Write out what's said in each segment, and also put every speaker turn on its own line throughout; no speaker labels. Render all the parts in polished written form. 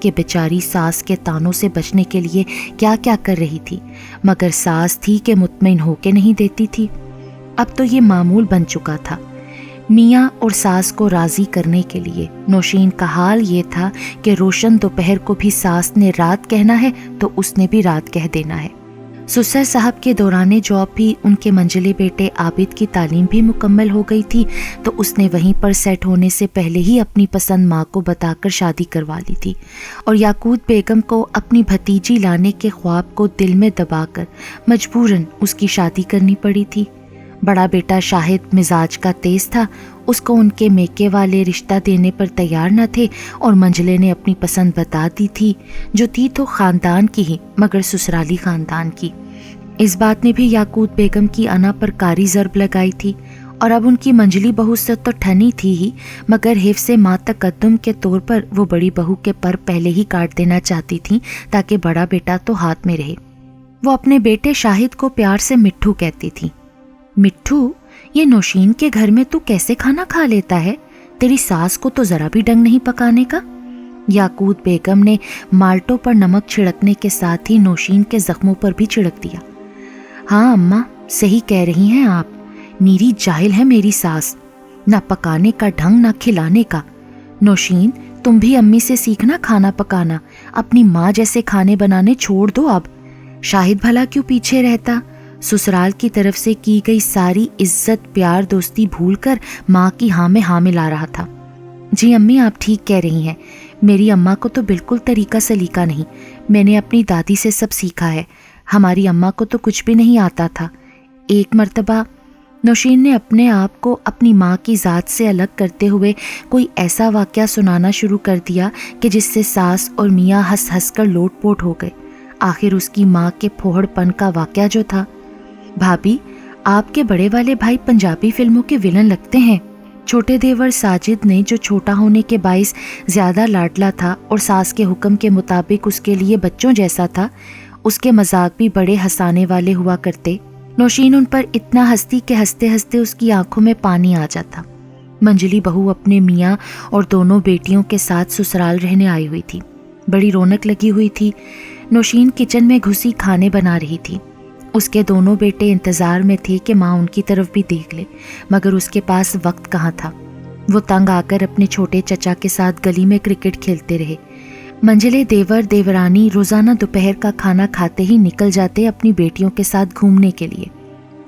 کہ بیچاری ساس کے تانوں سے بچنے کے لیے کیا کیا کر رہی تھی، مگر ساس تھی کہ مطمئن ہو کے نہیں دیتی تھی۔ اب تو یہ معمول بن چکا تھا۔ میاں اور ساس کو راضی کرنے کے لیے نوشین کا حال یہ تھا کہ روشن دوپہر کو بھی ساس نے رات کہنا ہے تو اس نے بھی رات کہہ دینا ہے۔ سسر صاحب کے دوران جاب بھی ان کے منجلے بیٹے عابد کی تعلیم بھی مکمل ہو گئی تھی، تو اس نے وہیں پر سیٹ ہونے سے پہلے ہی اپنی پسند ماں کو بتا کر شادی کروا لی تھی، اور یاقوت بیگم کو اپنی بھتیجی لانے کے خواب کو دل میں دبا کر مجبوراً اس کی شادی کرنی پڑی تھی۔ بڑا بیٹا شاہد مزاج کا تیز تھا، اس کو ان کے میکے والے رشتہ دینے پر تیار نہ تھے، اور منجلے نے اپنی پسند بتا دی تھی، جو تھی تو خاندان کی ہی مگر سسرالی خاندان کی۔ اس بات نے بھی یاقوت بیگم کی انا پر کاری ضرب لگائی تھی، اور اب ان کی منجلی بہو سے تو ٹھنی تھی ہی، مگر حفظ ما تقدم کے طور پر وہ بڑی بہو کے پر پہلے ہی کاٹ دینا چاہتی تھیں تاکہ بڑا بیٹا تو ہاتھ میں رہے۔ وہ اپنے بیٹے شاہد کو پیار سے مٹھو کہتی تھی۔ مٹھو، یہ نوشین کے گھر میں تو کیسے کھانا کھا لیتا ہے؟ تیری ساس کو تو ذرا بھی ڈنگ نہیں پکانے کا۔ یاقوت بیگم نے مالٹوں پر نمک چھڑکنے کے ساتھ ہی نوشین کے زخموں پر بھی چھڑک دیا۔ ہاں اماں، صحیح کہہ رہی ہیں آپ، نیری جاہل ہے میری ساس، نہ پکانے کا ڈھنگ نہ کھلانے کا۔ نوشین، تم بھی امی سے سیکھنا کھانا پکانا، اپنی ماں جیسے کھانے بنانے چھوڑ دو اب۔ شاہد بھلا کیوں پیچھے رہتا؟ سسرال کی طرف سے کی گئی ساری عزت پیار دوستی بھول کر ماں کی ہاں میں ہاں ملا رہا تھا۔ جی امی، آپ ٹھیک کہہ رہی ہیں، میری اماں کو تو بالکل طریقہ سلیقہ نہیں، میں نے اپنی دادی سے سب سیکھا ہے، ہماری اماں کو تو کچھ بھی نہیں آتا تھا۔ ایک مرتبہ نوشین نے اپنے آپ کو اپنی ماں کی ذات سے الگ کرتے ہوئے کوئی ایسا واقعہ سنانا شروع کر دیا کہ جس سے ساس اور میاں ہنس ہنس کر لوٹ پوٹ ہو گئے۔ آخر اس کی ماں کے پھوڑ پن کا واقعہ جو تھا، بھابھی، آپ کے بڑے والے بھائی پنجابی فلموں کے ولن لگتے ہیں۔ چھوٹے دیور ساجد نے، جو چھوٹا ہونے کے باعث زیادہ لاڈلا تھا اور ساس کے حکم کے مطابق اس کے لیے بچوں جیسا تھا، اس کے مذاق بھی بڑے ہنسانے والے ہوا کرتے۔ نوشین ان پر اتنا ہنستی کہ ہنستے ہنستے اس کی آنکھوں میں پانی آ جاتا۔ منجلی بہو اپنے میاں اور دونوں بیٹیوں کے ساتھ سسرال رہنے آئی ہوئی تھی۔ بڑی رونق لگی ہوئی تھی۔ نوشین کچن میں گھسی کھانے بنا رہی تھی۔ اس کے دونوں بیٹے انتظار میں تھے کہ ماں ان کی طرف بھی دیکھ لے، مگر اس کے پاس وقت کہاں تھا۔ وہ تنگ آ کر اپنے چھوٹے چچا کے ساتھ گلی میں کرکٹ کھیلتے رہے۔ منجلے دیور دیورانی روزانہ دوپہر کا کھانا کھاتے ہی نکل جاتے اپنی بیٹیوں کے ساتھ گھومنے کے لیے۔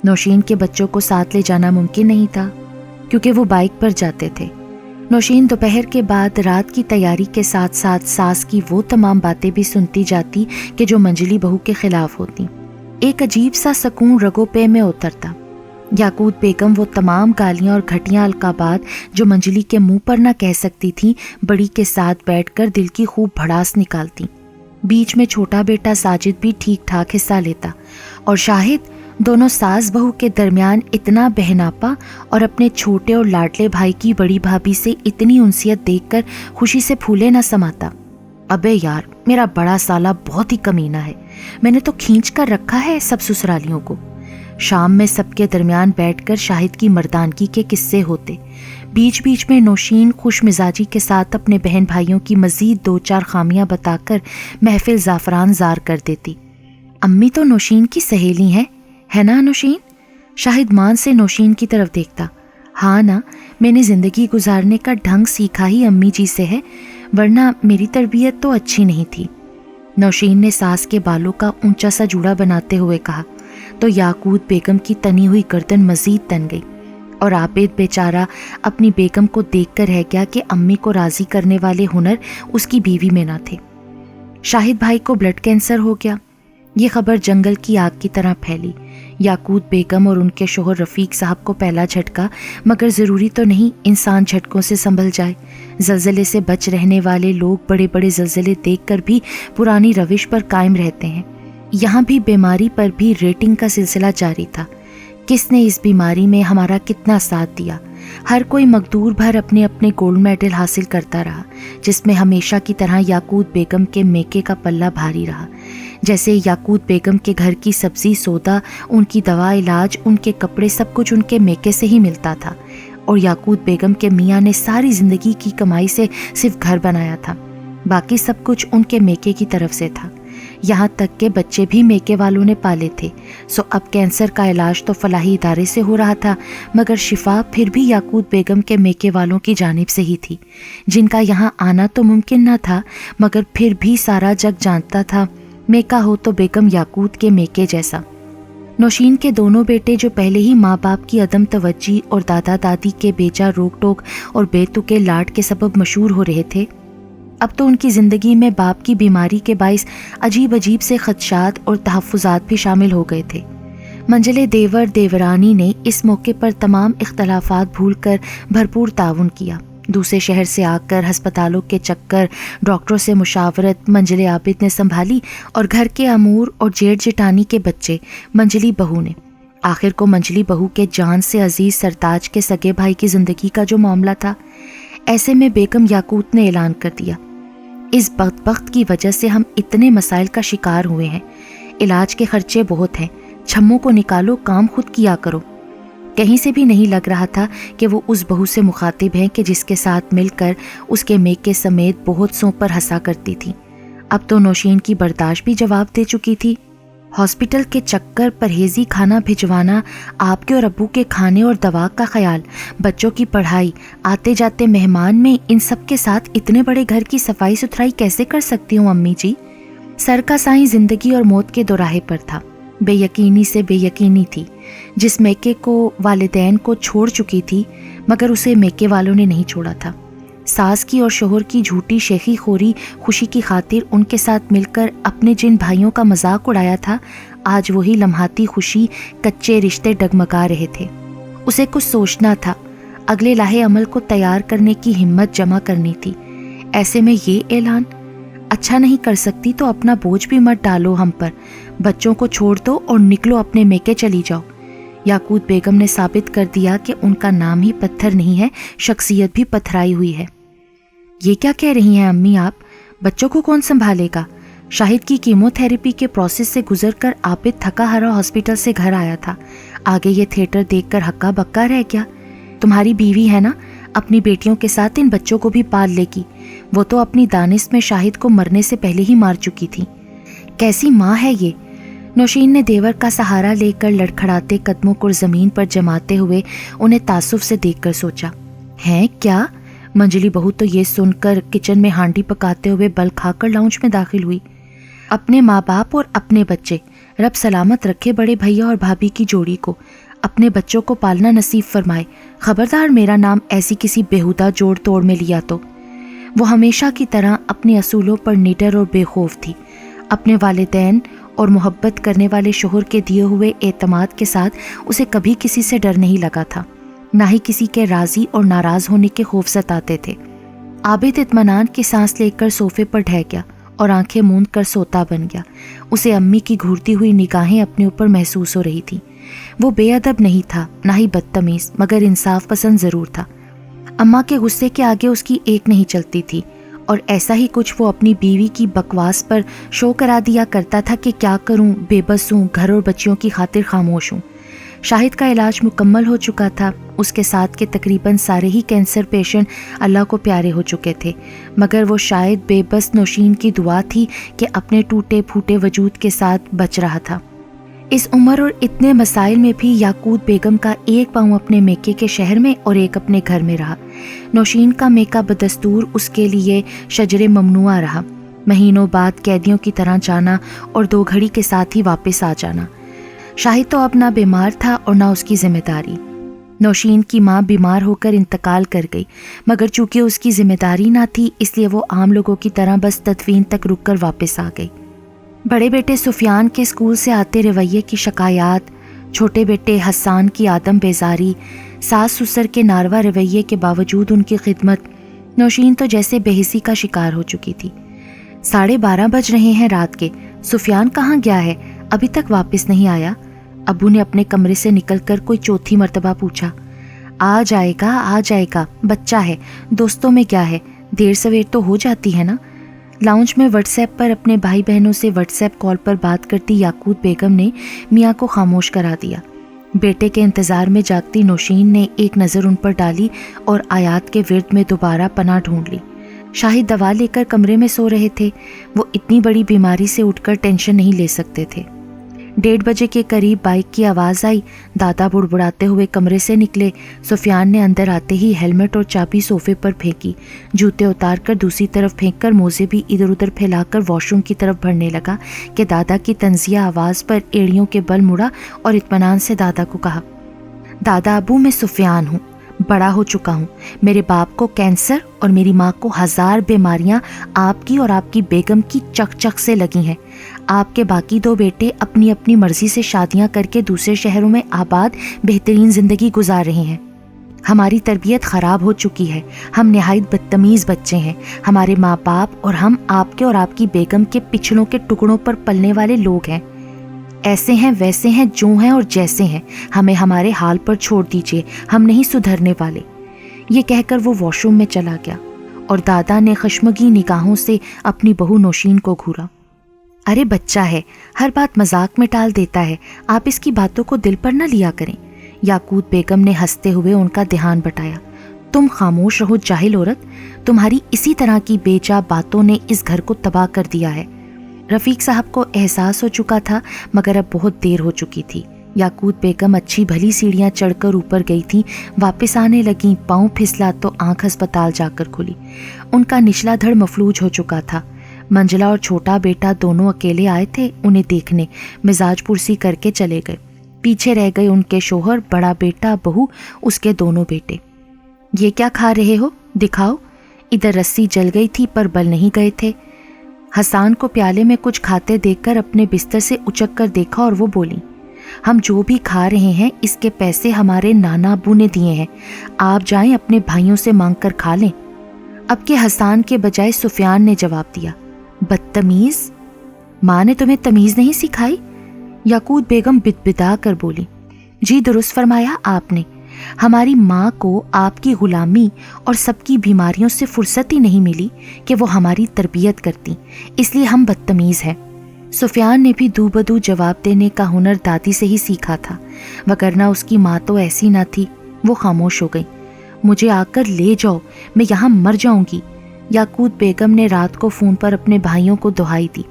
نوشین کے بچوں کو ساتھ لے جانا ممکن نہیں تھا کیونکہ وہ بائک پر جاتے تھے۔ نوشین دوپہر کے بعد رات کی تیاری کے ساتھ ساتھ ساس کی وہ تمام باتیں بھی سنتی جاتی کہ جو منجلی بہو کے خلاف ہوتی۔ ایک عجیب سا سکون رگوں پہ میں اترتا۔ یاقوت بیگم وہ تمام گالیاں اور گھٹیاں القابات جو منجلی کے منہ پر نہ کہہ سکتی تھیں، بڑی کے ساتھ بیٹھ کر دل کی خوب بھڑاس نکالتی۔ بیچ میں چھوٹا بیٹا ساجد بھی ٹھیک ٹھاک حصہ لیتا، اور شاہد دونوں ساس بہو کے درمیان اتنا بہناپا اور اپنے چھوٹے اور لاڈلے بھائی کی بڑی بھابھی سے اتنی انسیت دیکھ کر خوشی سے پھولے نہ سماتا۔ ابے یار، میرا بڑا سالہ بہت ہی کمینہ ہے، میں نے تو کھینچ کر رکھا ہے سب سسرالیوں کو۔ شام میں سب کے درمیان بیٹھ کر شاہد کی مردانگی کے قصے ہوتے۔ بیچ بیچ میں نوشین خوش مزاجی کے ساتھ اپنے بہن بھائیوں کی مزید 2-4 خامیاں بتا کر محفل زعفران زار کر دیتی۔ امی تو نوشین کی سہیلی ہیں، ہے نا نوشین؟ شاہد مان سے نوشین کی طرف دیکھتا۔ ہاں نا، میں نے زندگی گزارنے کا ڈھنگ سیکھا ہی امی جی سے ہے، ورنہ میری تربیت تو اچھی نہیں تھی۔ نوشین نے ساس کے بالوں کا اونچا سا جوڑا بناتے ہوئے کہا، تو یاقوت بیگم کی تنی ہوئی گردن مزید تن گئی، اور عابد بیچارہ اپنی بیگم کو دیکھ کر رہ گیا کہ امی کو راضی کرنے والے ہنر اس کی بیوی میں نہ تھے۔ شاہد بھائی کو بلڈ کینسر ہو گیا۔ یہ خبر جنگل کی آگ کی طرح پھیلی۔ یاقوت بیگم اور ان کے شوہر رفیق صاحب کو پہلا جھٹکا، مگر ضروری تو نہیں انسان جھٹکوں سے سنبھل جائے۔ زلزلے سے بچ رہنے والے لوگ بڑے بڑے زلزلے دیکھ کر بھی پرانی روش پر قائم رہتے ہیں۔ یہاں بھی بیماری پر بھی ریٹنگ کا سلسلہ جاری تھا۔ کس نے اس بیماری میں ہمارا کتنا ساتھ دیا؟ ہر کوئی مقدور بھر اپنے اپنے گولڈ میڈل حاصل کرتا رہا، جس میں ہمیشہ کی طرح یاقوت بیگم کے میکے کا پلہ بھاری رہا۔ جیسے یاقوت بیگم کے گھر کی سبزی سودا، ان کی دوا علاج، ان کے کپڑے، سب کچھ ان کے میکے سے ہی ملتا تھا، اور یاقوت بیگم کے میاں نے ساری زندگی کی کمائی سے صرف گھر بنایا تھا۔ باقی سب کچھ ان کے میکے کی طرف سے تھا، یہاں تک کہ بچے بھی میکے والوں نے پالے تھے۔ سو اب کینسر کا علاج تو فلاحی ادارے سے ہو رہا تھا، مگر شفا پھر بھی یاقوت بیگم کے میکے والوں کی جانب سے ہی تھی، جن کا یہاں آنا تو ممکن نہ تھا، مگر پھر بھی سارا جگ جانتا تھا میکا ہو تو بیگم یاقوت کے میکے جیسا۔ نوشین کے دونوں بیٹے جو پہلے ہی ماں باپ کی عدم توجہ اور دادا دادی کے بیجا روک ٹوک اور بے تکے لاڈ کے سبب مشہور ہو رہے تھے، اب تو ان کی زندگی میں باپ کی بیماری کے باعث عجیب عجیب سے خدشات اور تحفظات بھی شامل ہو گئے تھے۔ منجلے دیور دیورانی نے اس موقع پر تمام اختلافات بھول کر بھرپور تعاون کیا۔ دوسرے شہر سے آ کر ہسپتالوں کے چکر، ڈاکٹروں سے مشاورت منجلے عابد نے سنبھالی، اور گھر کے امور اور جیٹھ جٹانی کے بچے منجلی بہو نے۔ آخر کو منجلی بہو کے جان سے عزیز سرتاج کے سگے بھائی کی زندگی کا جو معاملہ تھا، ایسے میں بیگم یاقوت نے اعلان کر دیا، اس بدبخت کی وجہ سے ہم اتنے مسائل کا شکار ہوئے ہیں، علاج کے خرچے بہت ہیں، چھموں کو نکالو، کام خود کیا کرو۔ کہیں سے بھی نہیں لگ رہا تھا کہ وہ اس بہو سے مخاطب ہیں کہ جس کے ساتھ مل کر اس کے میکے سمیت بہت سوں پر ہنسا کرتی تھی۔ اب تو نوشین کی برداشت بھی جواب دے چکی تھی۔ ہاسپٹل کے چکر، پرہیزی کھانا بھجوانا، آپ کے اور ابو کے کھانے اور دوا کا خیال، بچوں کی پڑھائی، آتے جاتے مہمان میں، ان سب کے ساتھ اتنے بڑے گھر کی صفائی ستھرائی کیسے کر سکتی ہوں امی جی؟ سر کا سائیں زندگی اور موت کے دوراہے پر تھا۔ بے یقینی سے بے یقینی تھی۔ جس میکے کو والدین کو چھوڑ چکی تھی، مگر اسے میکے والوں نے نہیں چھوڑا تھا۔ ساس کی اور شوہر کی جھوٹی شیخی خوری خوشی کی خاطر ان کے ساتھ مل کر اپنے جن بھائیوں کا مذاق اڑایا تھا، آج وہی لمحاتی خوشی کچے رشتے ڈگمگا رہے تھے۔ اسے کچھ سوچنا تھا، اگلے لاہے عمل کو تیار کرنے کی ہمت جمع کرنی تھی۔ ایسے میں یہ اعلان، اچھا نہیں کر سکتی تو اپنا بوجھ بھی مت ڈالو ہم پر، بچوں کو چھوڑ دو اور نکلو اپنے میکے چلی جاؤ۔ یاقوت بیگم نے ثابت کر دیا کہ ان کا نام ہی پتھر نہیں ہے، شخصیت بھی پتھرائی ہوئی ہے۔ یہ کیا کہہ رہی ہیں امی آپ؟ بچوں کو کون سنبھالے گا؟ شاہد کی کیمو تھراپی کے پروسیس سے گزر کر عابد تھکا ہرا ہاسپٹل سے گھر آیا تھا، آگے یہ تھیٹر دیکھ کر ہکا بکا رہ گیا۔ تمہاری بیوی ہے نا، اپنی بیٹیوں کے ساتھ ان بچوں کو بھی پال لے گی، وہ تو اپنی دانست میں شاہد کو مرنے سے پہلے ہی مار چکی تھی۔ کیسی ماں ہے یہ؟ نوشین نے دیور کا سہارا لے کر لڑکھڑاتے قدموں کو زمین پر جماتے ہوئے انہیں تعصب سے دیکھ کر سوچا۔ ہیں کیا؟ منجلی بہو تو یہ سن کر کچن میں ہانڈی پکاتے ہوئے بل کھا کر لاؤنج میں داخل ہوئی۔ اپنے ماں باپ اور اپنے بچے، رب سلامت رکھے بڑے بھیا اور بھابھی کی جوڑی کو، اپنے بچوں کو پالنا نصیب فرمائے، خبردار میرا نام ایسی کسی بےہودہ جوڑ توڑ میں لیا تو۔ وہ ہمیشہ کی طرح اپنے اصولوں پر نڈر اور بے خوف تھی، اپنے والدین اور محبت کرنے والے شوہر کے دیے ہوئے اعتماد کے ساتھ اسے کبھی کسی سے ڈر نہیں لگا تھا، نہ ہی کسی کے راضی اور ناراض ہونے کے خوف ستاتے تھے۔ عابد اطمینان کی سانس لے کر صوفے پر ڈھہ گیا اور آنکھیں موند کر سوتا بن گیا۔ اسے امی کی گھورتی ہوئی نگاہیں اپنے اوپر محسوس ہو رہی تھی۔ وہ بے ادب نہیں تھا، نہ ہی بدتمیز، مگر انصاف پسند ضرور تھا۔ اماں کے غصے کے آگے اس کی ایک نہیں چلتی تھی، اور ایسا ہی کچھ وہ اپنی بیوی کی بکواس پر شو کرا دیا کرتا تھا کہ کیا کروں، بے بس ہوں، گھر اور بچیوں کی خاطر خاموش ہوں۔ شاہد کا علاج مکمل ہو چکا تھا، اس کے ساتھ کے تقریباً سارے ہی کینسر پیشنٹ اللہ کو پیارے ہو چکے تھے، مگر وہ شاید بے بس نوشین کی دعا تھی کہ اپنے ٹوٹے پھوٹے وجود کے ساتھ بچ رہا تھا۔ اس عمر اور اتنے مسائل میں بھی یاقوت بیگم کا ایک پاؤں اپنے میکے کے شہر میں اور ایک اپنے گھر میں رہا۔ نوشین کا میکا بدستور اس کے لیے شجر ممنوعہ رہا، مہینوں بعد قیدیوں کی طرح جانا اور 2 گھڑی کے ساتھ ہی واپس آ جانا۔ شاہد تو اب نہ بیمار تھا اور نہ اس کی ذمہ داری۔ نوشین کی ماں بیمار ہو کر انتقال کر گئی، مگر چونکہ اس کی ذمہ داری نہ تھی اس لیے وہ عام لوگوں کی طرح بس تدفین تک رک کر واپس آ گئی۔ بڑے بیٹے سفیان کے اسکول سے آتے رویے کی شکایات، چھوٹے بیٹے حسان کی آدم بیزاری، ساس سسر کے ناروا رویے کے باوجود ان کی خدمت، نوشین تو جیسے بے حسی کا شکار ہو چکی تھی۔ 12:30 بج رہے ہیں رات کے، سفیان کہاں گیا ہے؟ ابھی تک واپس نہیں آیا؟ ابو نے اپنے کمرے سے نکل کر کوئی چوتھی مرتبہ پوچھا۔ آ جائے گا، بچہ ہے، دوستوں میں کیا ہے، دیر سویر تو ہو جاتی ہے نا۔ لاؤنج میں واٹس ایپ پر اپنے بھائی بہنوں سے واٹس ایپ کال پر بات کرتی یاقوت بیگم نے میاں کو خاموش کرا دیا۔ بیٹے کے انتظار میں جاگتی نوشین نے ایک نظر ان پر ڈالی اور آیات کے ورد میں دوبارہ پناہ ڈھونڈ لی۔ شاہد دوا لے کر کمرے میں سو رہے تھے۔ وہ اتنی بڑی بیماری سے اٹھ کر ٹینشن نہیں لے سکتے تھے۔ 1:30 بجے کے قریب بائک کی آواز آئی۔ دادا بڑبڑاتے ہوئے کمرے سے نکلے۔ سفیان نے اندر آتے ہی ہیلمٹ اور چابی صوفے پر پھینکی، جوتے اتار کر دوسری طرف پھینک کر موزے بھی ادھر ادھر پھیلا کر واش روم کی طرف بڑھنے لگا کہ دادا کی طنزیہ آواز پر ایڑیوں کے بل مڑا اور اطمینان سے دادا کو کہا، دادا ابو میں سفیان ہوں، بڑا ہو چکا ہوں۔ میرے باپ کو کینسر اور میری ماں کو 1000 بیماریاں آپ کی اور آپ کی بیگم کی چک چک سے لگی ہیں۔ آپ کے باقی 2 بیٹے اپنی اپنی مرضی سے شادیاں کر کے دوسرے شہروں میں آباد بہترین زندگی گزار رہے ہیں۔ ہماری تربیت خراب ہو چکی ہے، ہم نہایت بدتمیز بچے ہیں۔ ہمارے ماں باپ اور ہم آپ کے اور آپ کی بیگم کے پچھڑوں کے ٹکڑوں پر پلنے والے لوگ ہیں۔ ایسے ہیں ویسے ہیں، جو ہیں اور جیسے ہیں، ہمیں ہمارے حال پر چھوڑ دیجئے، ہم نہیں سدھرنے والے۔ یہ کہہ کر وہ واش روم میں چلا گیا اور دادا نے خشمگی نگاہوں سے اپنی بہو نوشین کو گھورا۔ ارے بچہ ہے، ہر بات مذاق میں ٹال دیتا ہے، آپ اس کی باتوں کو دل پر نہ لیا کریں۔ یاقوت بیگم نے ہنستے ہوئے ان کا دھیان بٹایا۔ تم خاموش رہو جاہل عورت، تمہاری اسی طرح کی بے جا باتوں نے اس گھر کو تباہ کر دیا ہے۔ رفیق صاحب کو احساس ہو چکا تھا مگر اب بہت دیر ہو چکی تھی۔ یاقوت بیگم اچھی بھلی سیڑھیاں چڑھ کر اوپر گئی تھیں، واپس آنے لگیں، پاؤں پھسلا تو آنکھ ہسپتال جا کر کھلی۔ ان کا نچلا دھڑ مفلوج ہو چکا تھا۔ منجلا اور چھوٹا بیٹا دونوں اکیلے آئے تھے انہیں دیکھنے، مزاج پرسی کر کے چلے گئے۔ پیچھے رہ گئے ان کے شوہر، بڑا بیٹا، بہو، اس کے دونوں بیٹے۔ یہ کیا کھا رہے ہو؟ دکھاؤ۔ ادھر رسی جل گئی تھی پر بل نہیں گئے تھے۔ حسان کو پیالے میں کچھ کھاتے دیکھ کر اپنے بستر سے اچک کر دیکھا اور وہ بولی، ہم جو بھی کھا رہے ہیں اس کے پیسے ہمارے نانا ابو نے دیے ہیں، آپ جائیں اپنے بھائیوں سے مانگ کر کھا لیں۔ اب کہ حسان کے بجائے سفیان نے جواب دیا، بدتمیز، ماں نے تمہیں تمیز نہیں سکھائی؟ یاقوت بیگم بدبدا کر بولی، جی درست فرمایا آپ نے، ہماری ماں کو آپ کی غلامی اور سب کی بیماریوں سے فرصت ہی نہیں ملی کہ وہ ہماری تربیت کرتی، اس لیے ہم بدتمیز ہیں۔ سفیان نے بھی دو بدو جواب دینے کا ہنر دادی سے ہی سیکھا تھا، وگرنہ اس کی ماں تو ایسی نہ تھی۔ وہ خاموش ہو گئی۔ مجھے آ کر لے جاؤ، میں یہاں مر جاؤں گی۔ یاقوت بیگم نے رات کو فون پر اپنے بھائیوں کو دہائی دی،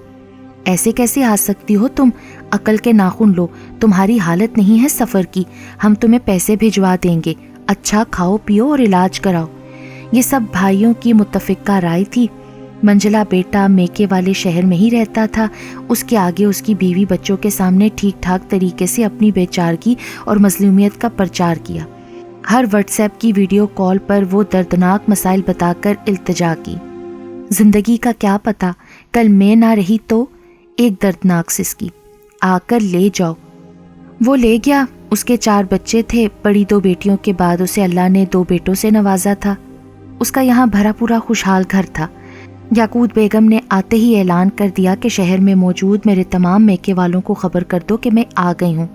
ایسے کیسے آ سکتی ہو تم؟ عقل کے ناخن لو، تمہاری حالت نہیں ہے سفر کی، ہم تمہیں پیسے بھجوا دیں گے، اچھا کھاؤ پیو اور علاج کراؤ۔ یہ سب بھائیوں کی متفقہ رائے تھی۔ منجلا بیٹا میکے والے شہر میں ہی رہتا تھا، اس کے آگے اس کی بیوی بچوں کے سامنے ٹھیک ٹھاک طریقے سے اپنی بیچارگی اور مظلومیت کا پرچار کیا۔ ہر واٹس ایپ کی ویڈیو کال پر وہ دردناک مسائل بتا کر التجا کی۔ زندگی کا کیا پتہ، کل میں نہ رہی تو ایک دردناک سسکی، آ کر لے جاؤ۔ وہ لے گیا۔ اس کے 4 بچے تھے، بڑی 2 بیٹیوں کے بعد اسے اللہ نے 2 بیٹوں سے نوازا تھا۔ اس کا یہاں بھرا پورا خوشحال گھر تھا۔ یاقوت بیگم نے آتے ہی اعلان کر دیا کہ شہر میں موجود میرے تمام میکے والوں کو خبر کر دو کہ میں آ گئی ہوں۔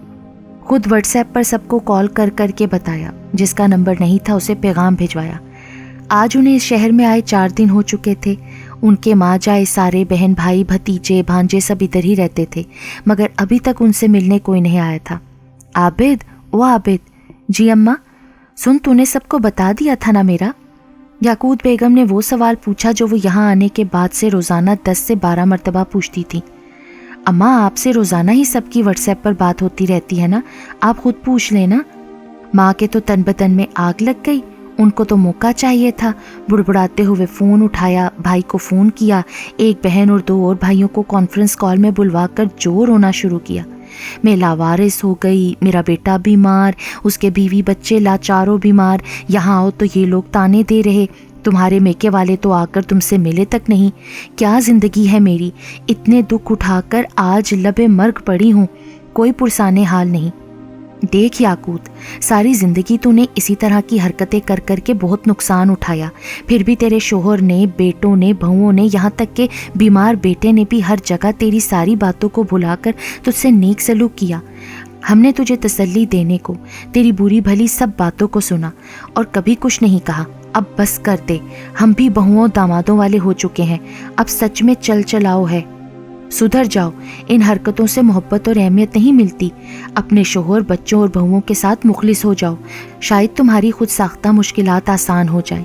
خود واٹس ایپ پر سب کو کال کر کر کے بتایا، جس کا نمبر نہیں تھا اسے پیغام بھجوایا۔ آج انہیں اس شہر میں آئے 4 دن ہو چکے تھے۔ ان کے ماں جائے سارے بہن بھائی بھتیجے بھانجے سب ادھر ہی رہتے تھے، مگر ابھی تک ان سے ملنے کوئی نہیں آیا تھا۔ عابد، او عابد، جی اماں، سن تو نے سب کو بتا دیا تھا نا میرا؟ یاقوت بیگم نے وہ سوال پوچھا جو وہ یہاں آنے کے بعد سے روزانہ 10 سے 12 مرتبہ پوچھتی تھی۔ اماں آپ سے روزانہ ہی سب کی واٹس ایپ پر بات ہوتی رہتی ہے نا، آپ خود پوچھ لینا۔ ماں کے تو تن بدن میں آگ لگ گئی، ان کو تو موقع چاہیے تھا۔ بڑبڑاتے ہوئے فون اٹھایا، بھائی کو فون کیا، ایک بہن اور 2 اور بھائیوں کو کانفرنس کال میں بلوا کر جو رونا شروع کیا۔ میں لاوارث ہو گئی، میرا بیٹا بیمار، اس کے بیوی بچے لاچاروں بیمار، یہاں آؤ تو یہ لوگ تانے دے رہے، تمہارے میکے والے تو آ کر تم سے ملے تک نہیں۔ کیا زندگی ہے میری، اتنے دکھ اٹھا کر آج لبے مرگ پڑی ہوں، کوئی پرسانے حال نہیں۔ دیکھ یاقوت، ساری زندگی تو نے اسی طرح کی حرکتیں کر کر کے بہت نقصان اٹھایا، پھر بھی تیرے شوہر نے، بیٹوں نے، بہوؤں نے، یہاں تک کہ بیمار بیٹے نے بھی ہر جگہ تیری ساری باتوں کو بھلا کر تجھ سے نیک سلوک کیا۔ ہم نے تجھے تسلی دینے کو تیری بری بھلی سب باتوں کو سنا اور کبھی کچھ نہیں کہا۔ اب بس کر دے، ہم بھی بہوؤں دامادوں والے ہو چکے ہیں، اب سچ میں چل چلاؤ ہے، سدھر جاؤ۔ ان حرکتوں سے محبت اور اہمیت نہیں ملتی۔ اپنے شوہر، بچوں اور بہوؤں کے ساتھ مخلص ہو جاؤ، شاید تمہاری خود ساختہ مشکلات آسان ہو جائیں۔